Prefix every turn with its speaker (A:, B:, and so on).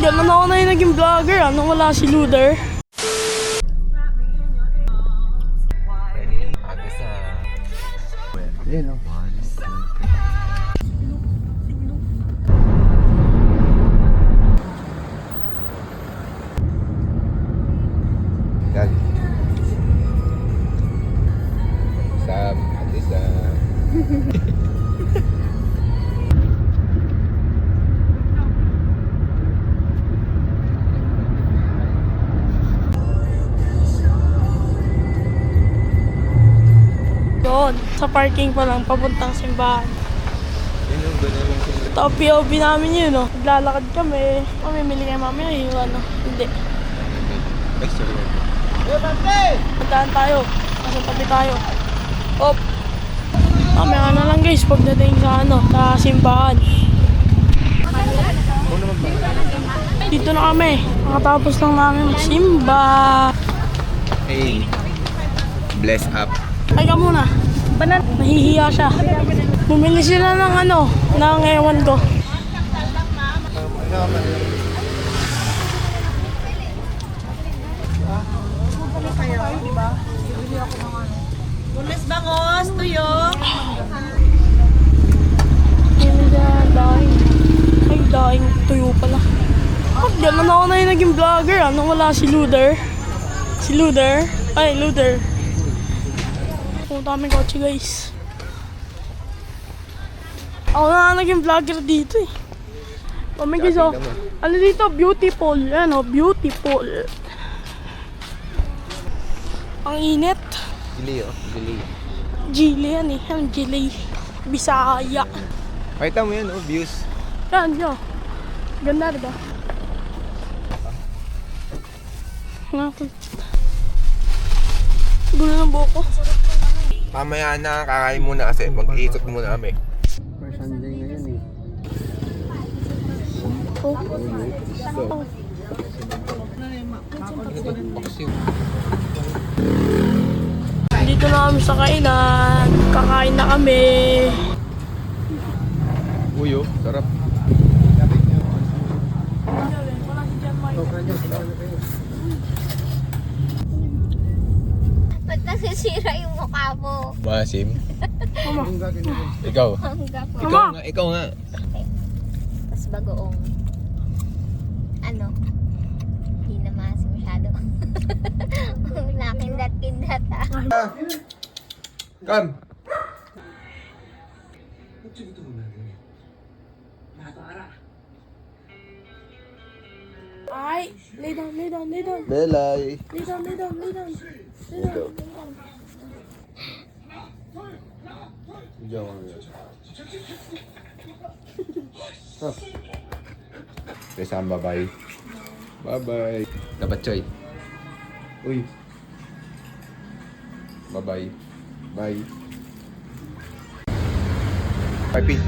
A: Ganun ako na yung naging vlogger, ano, wala si Luder.
B: Ayan o. Yan. Sam, ate Sam.
A: Doon, sa parking pa lang, papuntang simbahan.
B: Yun yung ganyan yung simbahan.
A: Ito, POV namin yun, no? Naglalakad kami. Mamimili kayo mamaya, yung ano, hindi.
B: Ay, sorry.
A: Puntahan tayo. Nasa tabi tayo. Op! Mamaya na lang guys, pagdating sa ano, sa simbahan. Dito na kami. Nakatapos lang namin magsimba.
B: Hey. Bless up.
A: Ay ka muna. Nahihiya siya. Bumili sila ng ano, ng ewan ko.
C: Lunes bangos, tuyo.
A: Bumili sila ng daing. Ay, daing tuyo pala. Ba't ganun ako na yung naging vlogger, ano, wala si Luder. Si Luder? Ay, Luder. Pumunta kami kotse guys. Ako na naging vlogger dito eh. Kami guys oh. Ano dito? Beautiful. Ano? Beautiful. Ang init.
B: Gili oh. Gili.
A: Gili yan eh. Ang gili. Bisaya.
B: Pakita mo yan oh. Views.
A: Yan yun. Ganda diba? Gulo ng buhok ko.
B: Mamaya na, kakain muna kasi. Mag-iikot muna kami.
D: First Sunday ngayon eh.
A: Oh. Dito na kami sa kainan. Kakain na kami.
B: Uy oh, sarap.
C: Ba't nasisira yung mukha mo?
B: Masim. Ikaw.
C: Ang gapo.
B: Ikaw nga, ikaw nga.
C: Tapos bagoong. Ano? Hindi na maasim masyado. Nakindat-kindat ah.
B: Come.
A: Ay, lay down, lay down, lay down.
B: Belay.
A: Lay down, lay down, lay down. Lay down, lay down.
B: Diyan kami. Besam, bye-bye. Bye-bye. Dapat choy. Uy. Bye-bye. Bye. Bye, Pete.